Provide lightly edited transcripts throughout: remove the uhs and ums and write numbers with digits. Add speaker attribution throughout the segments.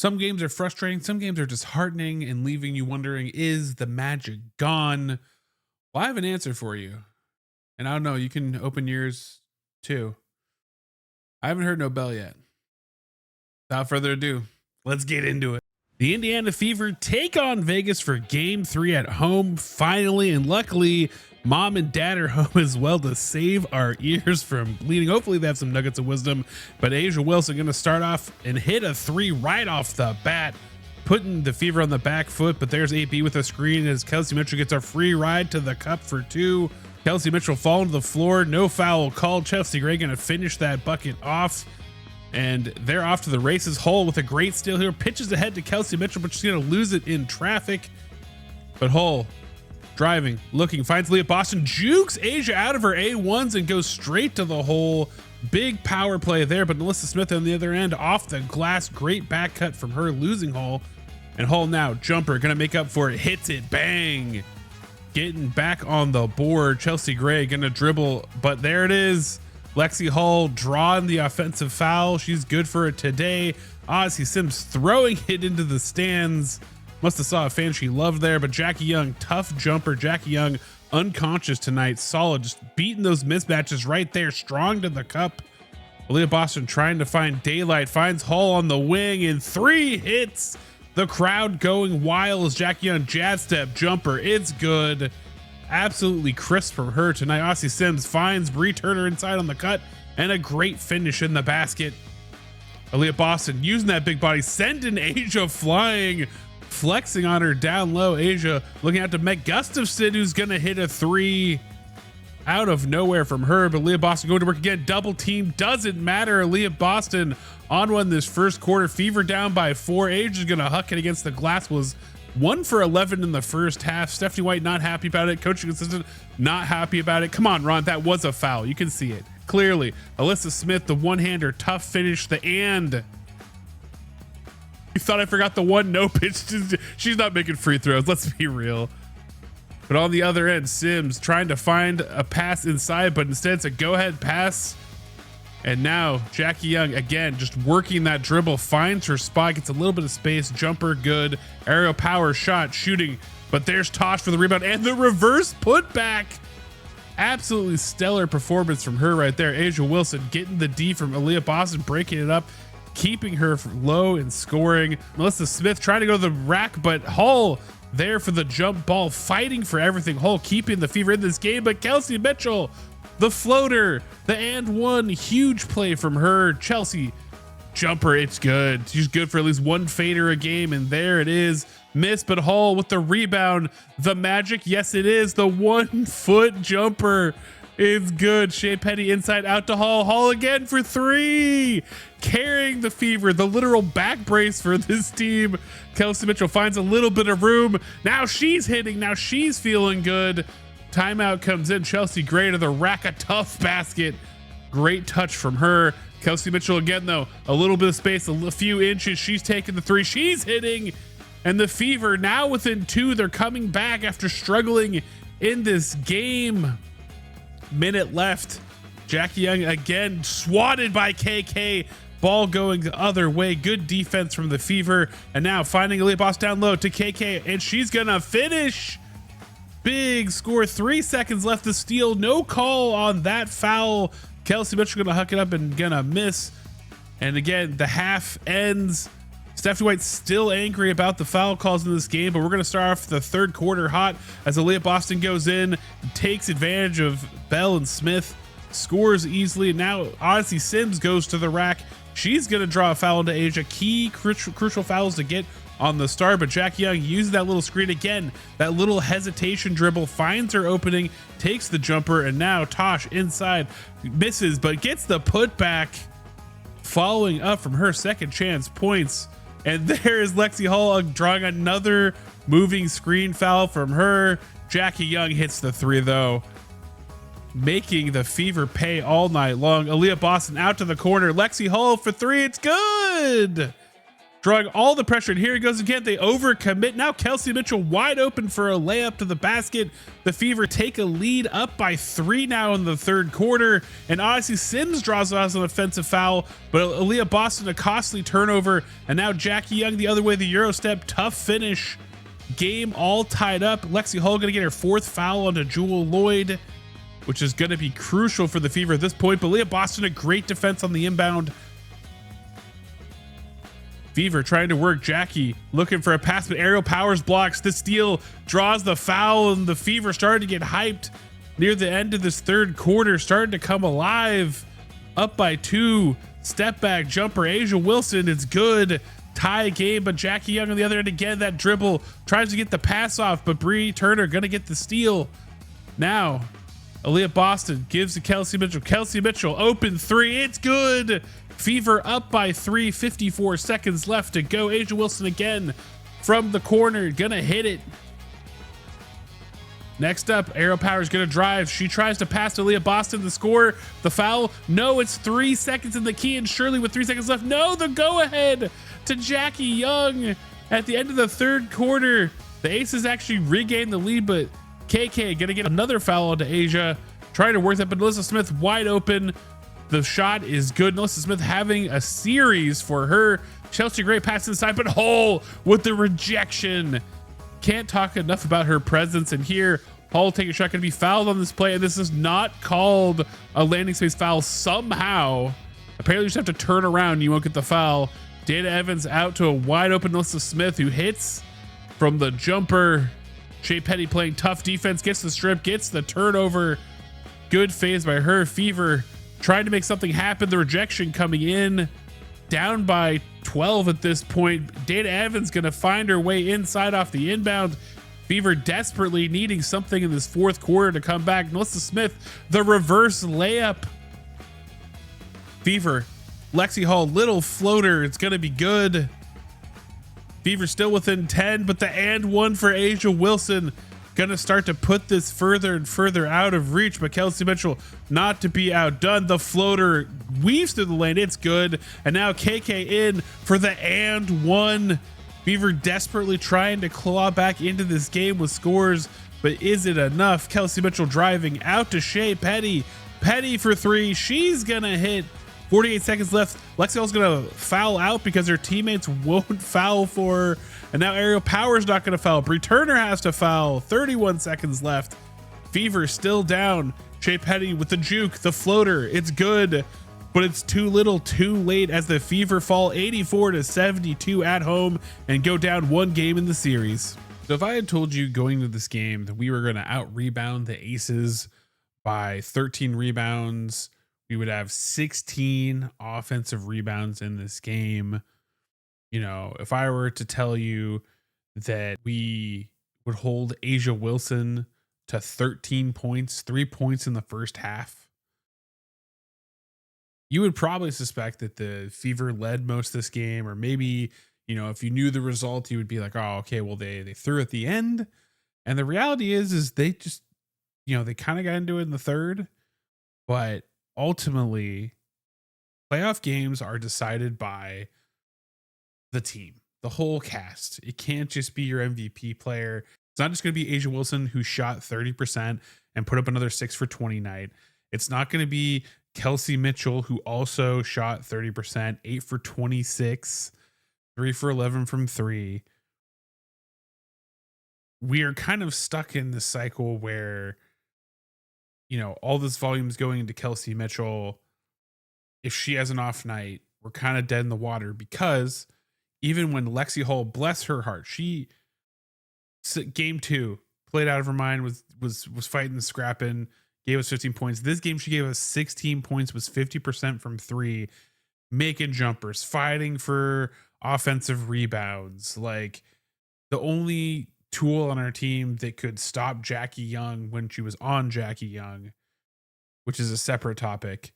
Speaker 1: Some games are frustrating, some games are disheartening and leaving you wondering, is the magic gone? Well, I have an answer for you. And I don't know, you can open yours too. I haven't heard no bell yet. Without further ado, let's get into it. The Indiana Fever take on Vegas for game 3 at home, finally, and luckily, mom and dad are home as well to save our ears from bleeding. Hopefully they have some nuggets of wisdom, but Asia Wilson going to start off and hit a 3 right off the bat, putting the Fever on the back foot, but there's AB with a screen as Kelsey Mitchell gets a free ride to the cup for 2. Kelsey Mitchell falling to the floor, no foul called. Chelsea Gray going to finish that bucket off. And they're off to the races. Hull with a great steal here, pitches ahead to Kelsey Mitchell, but she's going to lose it in traffic. But Hull driving, looking, finds Leah Boston, jukes Asia out of her A1s and goes straight to the hole. Big power play there, but Melissa Smith on the other end off the glass. Great back cut from her, losing Hull. And Hull now, jumper, going to make up for it, hits it, bang. Getting back on the board. Chelsea Gray going to dribble, but there it is. Lexie Hull drawing the offensive foul. She's good for it today. Ozzy Sims throwing it into the stands. Must have saw a fan she loved there, but Jackie Young, tough jumper. Jackie Young unconscious tonight. Solid, just beating those mismatches right there. Strong to the cup. Leah Boston trying to find daylight. Finds Hull on the wing and 3 hits. The crowd going wild as Jackie Young jab step jumper. It's good. Absolutely crisp from her tonight. Aussie Sims finds Bree Turner inside on the cut and a great finish in the basket. Aaliyah Boston using that big body, sending Asia flying, flexing on her down low. Asia looking out to Meg Gustafson, who's going to hit a 3 out of nowhere from her. But Aaliyah Boston going to work again. Double team, doesn't matter. Aaliyah Boston on one this first quarter. Fever down by 4. Asia's going to huck it against the glass. Was 1 for 11 in the first half. Stephanie White not happy about it. Coaching assistant not happy about it. Come on, Ron, that was a foul. You can see it clearly. Alyssa Smith, the one-hander, tough finish. The and. You thought I forgot the one? Nope. She's not making free throws. Let's be real. But on the other end, Sims trying to find a pass inside, but instead it's a go-ahead pass. And now Jackie Young again, just working that dribble, finds her spot, gets a little bit of space, jumper good, aerial power shot, shooting, but there's Tosh for the rebound and the reverse putback. Absolutely stellar performance from her right there. Asia Wilson getting the D from Aaliyah Boston, breaking it up, keeping her low and scoring. Melissa Smith trying to go to the rack, but Hull there for the jump ball, fighting for everything. Hull keeping the Fever in this game, but Kelsey Mitchell, the floater, the and one, huge play from her. Chelsea jumper, it's good. She's good for at least 1 fader a game, and there it is. Miss, but Hull with the rebound. The magic, yes it is. The 1-foot jumper is good. Shea Petty inside out to Hull. Hull again for 3. Carrying the Fever, the literal back brace for this team. Kelsey Mitchell finds a little bit of room. Now she's hitting. Now she's feeling good. Timeout comes in. Chelsea Gray to the rack, a tough basket. Great touch from her. Kelsey Mitchell again, though, a little bit of space, a few inches. She's taking the 3. She's hitting. And the Fever now within 2. They're coming back after struggling in this game. Minute left. Jackie Young again swatted by KK. Ball going the other way. Good defense from the Fever. And now finding Aaliyah Boss down low to KK. And she's going to finish. Big score. 3 seconds left to steal. No call on that foul. Kelsey Mitchell gonna huck it up and gonna miss. And again, the half ends. Stephanie White's still angry about the foul calls in this game, but we're gonna start off the third quarter hot as Aaliyah Boston goes in, takes advantage of Bell and Smith, scores easily. And now Odyssey Sims goes to the rack. She's gonna draw a foul into Asia. Key crucial fouls to get on the start, but Jackie Young uses that little screen again. That little hesitation dribble, finds her opening, takes the jumper, and now Tosh inside, misses, but gets the putback, following up from her second chance points. And there is Lexie Hull drawing another moving screen foul from her. Jackie Young hits the 3 though, making the Fever pay all night long. Aaliyah Boston out to the corner. Lexie Hull for 3. It's good. drawing all the pressure. And here he goes again. They overcommit. Now Kelsey Mitchell wide open for a layup to the basket. The Fever take a lead up by 3 now in the third quarter. And Odyssey Sims draws us an offensive foul, but Aaliyah Boston a costly turnover. And now Jackie Young the other way, the Euro step, tough finish. Game all tied up. Lexie Hull going to get her 4th foul onto Jewel Lloyd, which is going to be crucial for the Fever at this point. But Aaliyah Boston, a great defense on the inbound. Fever trying to work Jackie, looking for a pass, but Aerial Powers blocks the steal, draws the foul, and the Fever started to get hyped near the end of this third quarter, starting to come alive, up by 2, step back jumper, Asia Wilson, it's good, tie game, but Jackie Young on the other end again, that dribble, tries to get the pass off, but Bree Turner gonna get the steal. Now, Aaliyah Boston gives to Kelsey Mitchell. Kelsey Mitchell, open 3, it's good. Fever up by 3, 54 seconds left to go. Asia Wilson again from the corner, gonna hit it. Next up, Aerial Powers gonna drive. She tries to pass to Aaliyah Boston. The score, the foul. No, it's 3 seconds in the key, and Shirley with 3 seconds left. No, the go ahead to Jackie Young at the end of the third quarter. The Aces actually regained the lead, but KK gonna get another foul onto Asia. Trying to work that, but Alyssa Smith wide open. The shot is good. Melissa Smith having a series for her. Chelsea Gray pass inside, but Hull with the rejection. Can't talk enough about her presence. And here, Hull taking a shot, going to be fouled on this play. And this is not called a landing space foul somehow. Apparently, you just have to turn around. You won't get the foul. Dana Evans out to a wide open Melissa Smith, who hits from the jumper. Shea Petty playing tough defense, gets the strip, gets the turnover. Good phase by her. Fever trying to make something happen. The rejection coming in, down by 12 at this point. Dana Evans going to find her way inside off the inbound. Fever desperately needing something in this fourth quarter to come back. Melissa Smith, the reverse layup. Fever, Lexie Hall, little floater. It's going to be good. Fever still within 10, but the and one for Asia Wilson gonna start to put this further and further out of reach, but Kelsey Mitchell not to be outdone. The floater weaves through the lane, it's good, and now KK in for the and one. Fever desperately trying to claw back into this game with scores, but is it enough? Kelsey Mitchell driving out to Shea Petty. Petty for 3, she's gonna hit. 48 seconds left. Lexie Hall's gonna foul out because her teammates won't foul for her. And now Aerial Powers not gonna foul. Bree Turner has to foul. 31 seconds left. Fever still down. Shea Petty with the juke, the floater. It's good, but it's too little too late as the Fever fall 84-72 at home and go down 1 game in the series. So if I had told you going to this game that we were gonna out rebound the Aces by 13 rebounds, we would have 16 offensive rebounds in this game. You know, if I were to tell you that we would hold Asia Wilson to 13 points, 3 points in the first half, you would probably suspect that the Fever led most of this game, or maybe, you know, if you knew the result, you would be like, oh, okay, well, they threw at the end. And the reality is they just, you know, they kind of got into it in the third, but ultimately, playoff games are decided by the team, the whole cast. It can't just be your MVP player. It's not just going to be Asia Wilson, who shot 30% and put up another 6 for 20 night. It's not going to be Kelsey Mitchell, who also shot 30%, 8 for 26, 3 for 11 from 3. We are kind of stuck in this cycle where, you know, all this volume is going into Kelsey Mitchell. If she has an off night, we're kind of dead in the water, because even when Lexie Hull, bless her heart, she game 2 played out of her mind, was fighting, scrapping, gave us 15 points. This game she gave us 16 points, was 50% from 3, making jumpers, fighting for offensive rebounds. Like, the only tool on our team that could stop Jackie Young when she was on Jackie Young, which is a separate topic.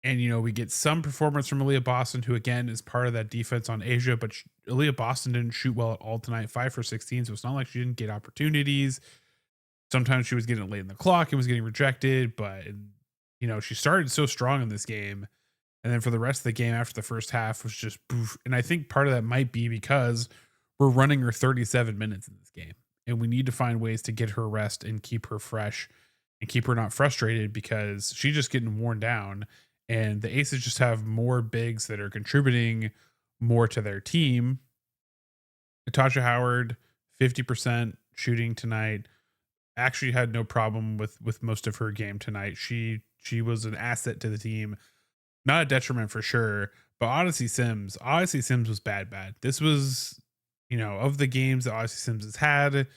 Speaker 1: And, you know, we get some performance from Aaliyah Boston, who again is part of that defense on Asia, but Aaliyah Boston didn't shoot well at all tonight, 5 for 16. So it's not like she didn't get opportunities. Sometimes she was getting late in the clock and was getting rejected, but, you know, she started so strong in this game. And then for the rest of the game after the first half was just poof. And I think part of that might be because we're running her 37 minutes in this game. And we need to find ways to get her rest and keep her fresh and keep her not frustrated because she's just getting worn down. And the Aces just have more bigs that are contributing more to their team. Natasha Howard, 50% shooting tonight. Actually had no problem with most of her game tonight. She was an asset to the team, not a detriment for sure. But Odyssey Sims was bad. This was, of the games that Odyssey Sims has had,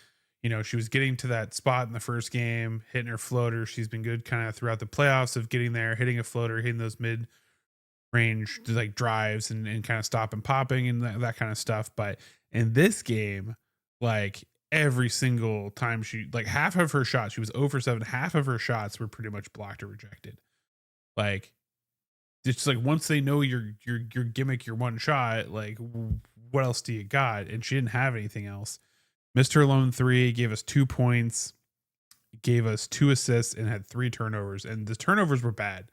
Speaker 1: she was getting to that spot in the first game, hitting her floater. She's been good kind of throughout the playoffs of getting there, hitting a floater, hitting those mid range like drives and kind of stop and popping and that kind of stuff. But in this game, like every single time like half of her shots, she was 0 for 7, half of her shots were pretty much blocked or rejected. Like it's like once they know your gimmick, your one shot, like what else do you got? And she didn't have anything else. Missed her lone 3, gave us 2 points, gave us 2 assists, and had 3 turnovers. And the turnovers were bad.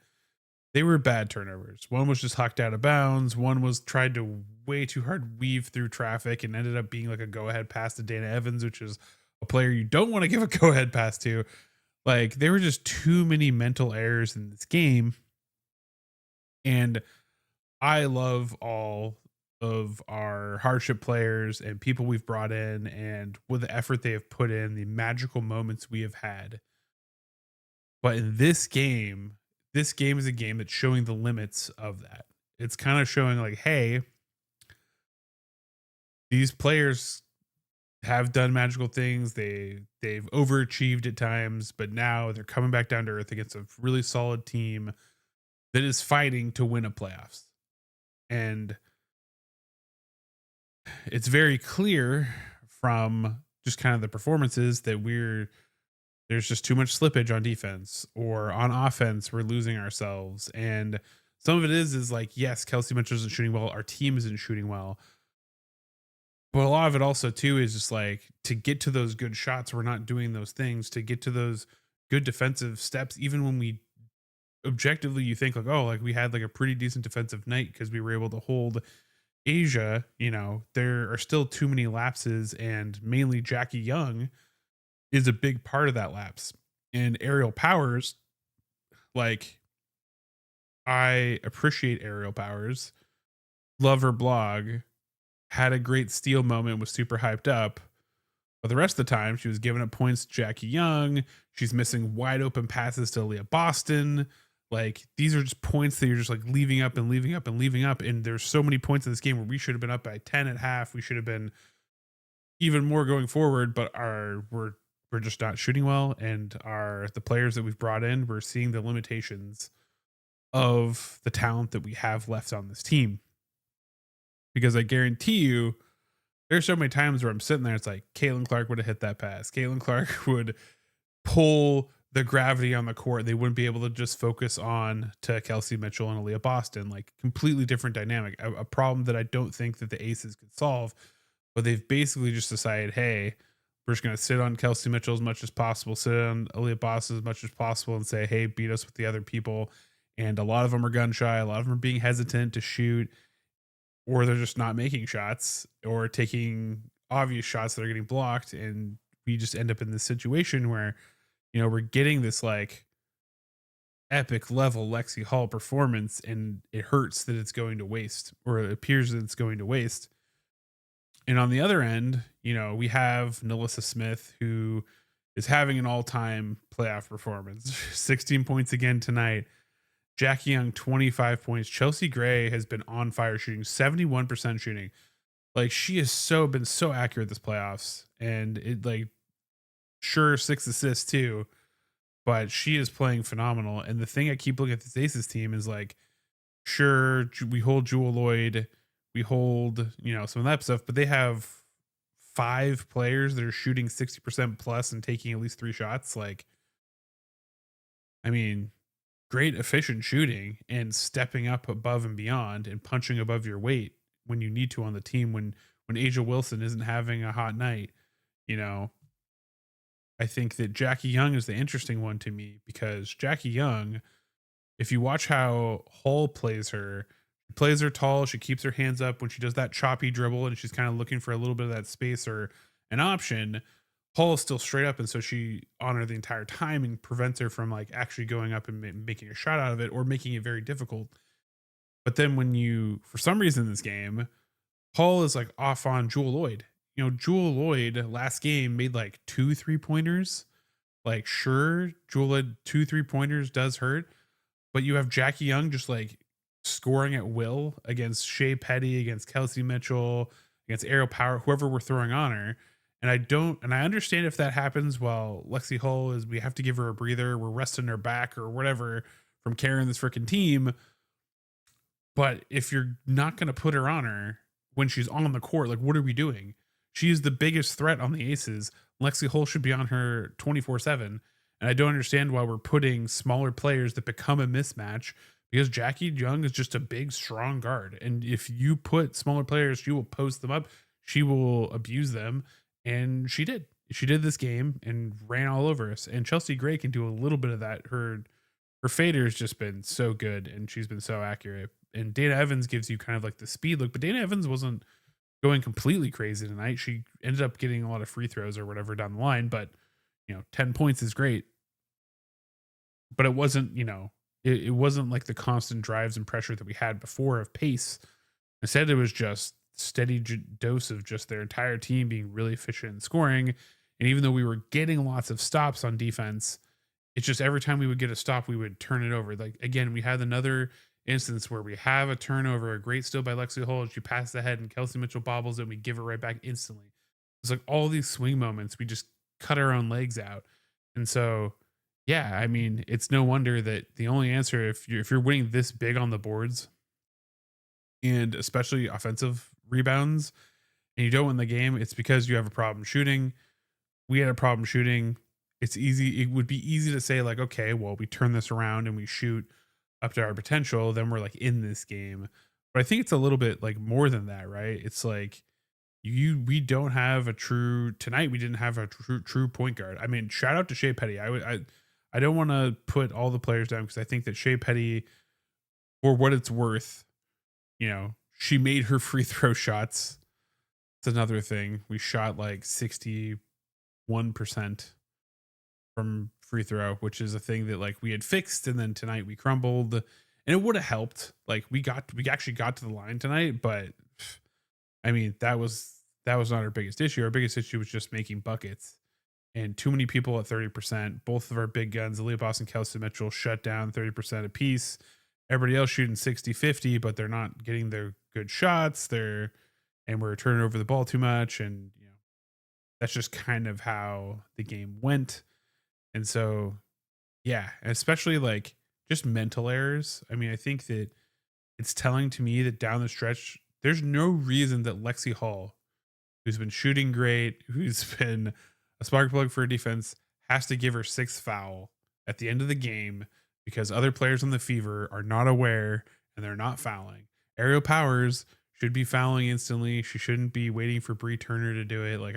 Speaker 1: They were bad turnovers. One was just hucked out of bounds. One was tried to way too hard weave through traffic and ended up being like a go-ahead pass to Dana Evans, which is a player you don't want to give a go-ahead pass to. Like there were just too many mental errors in this game. And I love all of our hardship players and people we've brought in and with the effort they have put in, the magical moments we have had. But in this game is a game that's showing the limits of that. It's kind of showing like, hey, these players have done magical things. They've overachieved at times, but now they're coming back down to earth against a really solid team that is fighting to win a playoffs. And it's very clear from just kind of the performances that there's just too much slippage on defense, or on offense we're losing ourselves. And some of it is like, yes, Kelsey Mitchell isn't shooting well, our team isn't shooting well, but a lot of it also too is just like to get to those good shots, we're not doing those things to get to those good defensive steps, even when we objectively you think like, oh, like we had like a pretty decent defensive night because we were able to hold Asia. There are still too many lapses, and mainly Jackie Young is a big part of that lapse. And Aerial Powers, like I appreciate Aerial Powers, love her blog, had a great steal moment, was super hyped up. But the rest of the time, she was giving up points to Jackie Young. She's missing wide open passes to Leah Boston. Like these are just points that you're just like leaving up. And there's so many points in this game where we should have been up by 10 at half. We should have been even more going forward, but we're just not shooting well. And the players that we've brought in, we're seeing the limitations of the talent that we have left on this team. Because I guarantee you, there's so many times where I'm sitting there, it's like Caitlin Clark would have hit that pass. Caitlin Clark would pull the gravity on the court. They wouldn't be able to just focus on to Kelsey Mitchell and Aaliyah Boston. Like completely different dynamic. A problem that I don't think that the Aces could solve. But they've basically just decided, hey, we're just going to sit on Kelsey Mitchell as much as possible, sit on Aaliyah Boston as much as possible, and say, hey, beat us with the other people. And a lot of them are gun shy. A lot of them are being hesitant to shoot, or they're just not making shots or taking obvious shots that are getting blocked. And we just end up in this situation where, we're getting this like epic level Lexie Hall performance, and it hurts that it's going to waste, or it appears that it's going to waste. And on the other end, we have Nalissa Smith, who is having an all-time playoff performance. 16 points again tonight. Jackie Young, 25 points. Chelsea Gray has been on fire shooting, 71% shooting. Like she has been so accurate this playoffs. And it like, sure, 6 assists too, but she is playing phenomenal. And the thing I keep looking at this Aces team is like, sure, we hold Jewel Lloyd, we hold, some of that stuff, but they have 5 players that are shooting 60% plus and taking at least 3 shots. Like, I mean, great efficient shooting and stepping up above and beyond and punching above your weight when you need to on the team. When Asia Wilson isn't having a hot night, I think that Jackie Young is the interesting one to me, because Jackie Young If you watch how Hull plays her, she plays her tall, she keeps her hands up when she does that choppy dribble and she's kind of looking for a little bit of that space or an option. Hull is still straight up, and so she on her the entire time and prevents her from like actually going up and making a shot out of it or making it very difficult. But then when you, for some reason, in this game, Hull is like off on Jewel Lloyd. You know, Jewel Lloyd last game made like 2 3-pointers. Like, sure, Jewel Lloyd 2 3-pointers does hurt, but you have Jackie Young just like scoring at will against Shea Petty, against Kelsey Mitchell, against Aerial Power, whoever we're throwing on her. And I understand if that happens while Lexie Hull is, we have to give her a breather, we're resting her back or whatever from carrying this freaking team. But if you're not going to put her on her when she's on the court, like, what are we doing? She is the biggest threat on the Aces. Lexie Hull should be on her 24/7. And I don't understand why we're putting smaller players that become a mismatch, because Jackie Young is just a big, strong guard. And if you put smaller players, she will post them up. She will abuse them. And she did. She did this game and ran all over us. And Chelsea Gray can do a little bit of that. Her fader has just been so good and she's been so accurate. And Dana Evans gives you kind of like the speed look, but Dana Evans wasn't going completely crazy tonight. She ended up getting a lot of free throws or whatever down the line, but 10 points is great. But it wasn't, it wasn't like the constant drives and pressure that we had before of pace. Instead, it was just steady dose of just their entire team being really efficient in scoring. And even though we were getting lots of stops on defense, it's just every time we would get a stop, we would turn it over. Like, again, we had another instance where we have a turnover, a great steal by Lexie Hull. She passes ahead and Kelsey Mitchell bobbles it and we give it right back instantly. It's like all these swing moments, we just cut our own legs out. And so, yeah, I mean, it's no wonder that the only answer, if you're winning this big on the boards and especially offensive rebounds and you don't win the game, it's because you have a problem shooting. We had a problem shooting. It would be easy to say like, okay, well, we turn this around and we shoot up to our potential, then we're like in this game. But I think it's a little bit like more than that, right? It's like we don't have a true, tonight we didn't have a true point guard. I mean, shout out to Shea Petty. I don't want to put all the players down because I think that Shea Petty, for what it's worth, she made her free throw shots. It's another thing. We shot like 61% from free throw, which is a thing that like we had fixed, and then tonight we crumbled, and it would have helped. Like we actually got to the line tonight, but I mean that was not our biggest issue. Our biggest issue was just making buckets, and too many people at 30%. Both of our big guns, Aaliyah Boss and Kelsey Mitchell, shut down 30% apiece. Everybody else shooting 60-50, but they're not getting their good shots. And we're turning over the ball too much, and that's just kind of how the game went. And so, yeah, especially like just mental errors. I mean, I think that it's telling to me that down the stretch, there's no reason that Lexie Hull, who's been shooting great, who's been a spark plug for a defense, has to give her sixth foul at the end of the game because other players on the Fever are not aware and they're not fouling. Aerial Powers should be fouling instantly. She shouldn't be waiting for Bree Turner to do it. Like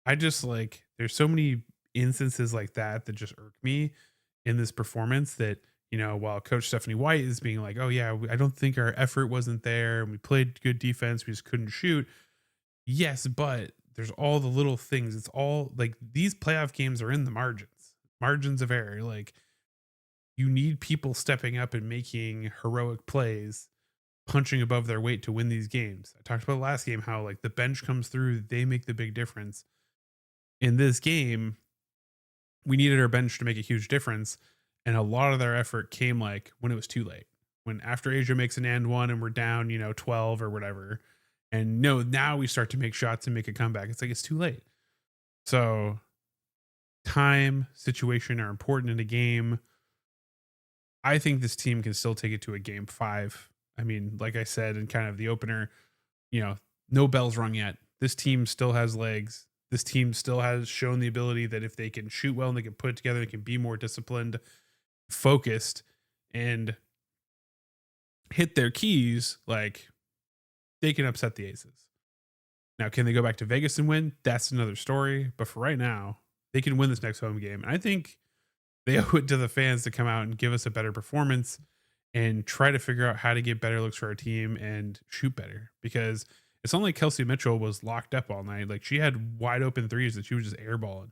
Speaker 1: I just like, there's so many instances like that just irk me in this performance that, while Coach Stephanie White is being like, oh yeah, I don't think our effort wasn't there and we played good defense, we just couldn't shoot. Yes, but there's all the little things. It's all like these playoff games are in the margins of error. Like you need people stepping up and making heroic plays, punching above their weight to win these games. I talked about last game how like the bench comes through, they make the big difference. In this game, we needed our bench to make a huge difference. And a lot of their effort came like when it was too late. When after Asia makes an and one and we're down, 12 or whatever. And now we start to make shots and make a comeback. It's like it's too late. So time, situation are important in a game. I think this team can still take it to a game 5. I mean, like I said in kind of the opener, no bells rung yet. This team still has legs. This team still has shown the ability that if they can shoot well and they can put it together, they can be more disciplined, focused, and hit their keys, like they can upset the Aces. Now, can they go back to Vegas and win? That's another story. But for right now, they can win this next home game. And I think they owe it to the fans to come out and give us a better performance and try to figure out how to get better looks for our team and shoot better, because it's not like Kelsey Mitchell was locked up all night. Like, she had wide open threes that she was just airballing.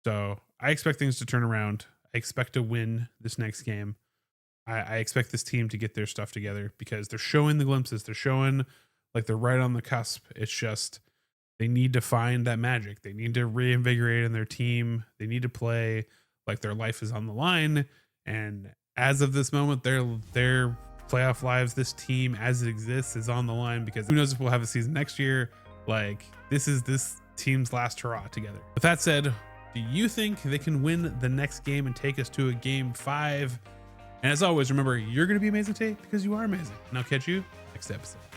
Speaker 1: So I expect things to turn around. I expect to win this next game. I expect this team to get their stuff together because they're showing the glimpses. They're showing like they're right on the cusp. It's just they need to find that magic. They need to reinvigorate in their team. They need to play like their life is on the line. And as of this moment, their playoff lives, this team as it exists, is on the line, because who knows if we'll have a season next year. Like, this is this team's last hurrah together. With that said, do you think they can win the next game and take us to a game 5? And as always, remember, you're going to be amazing today because you are amazing. And I'll catch you next episode.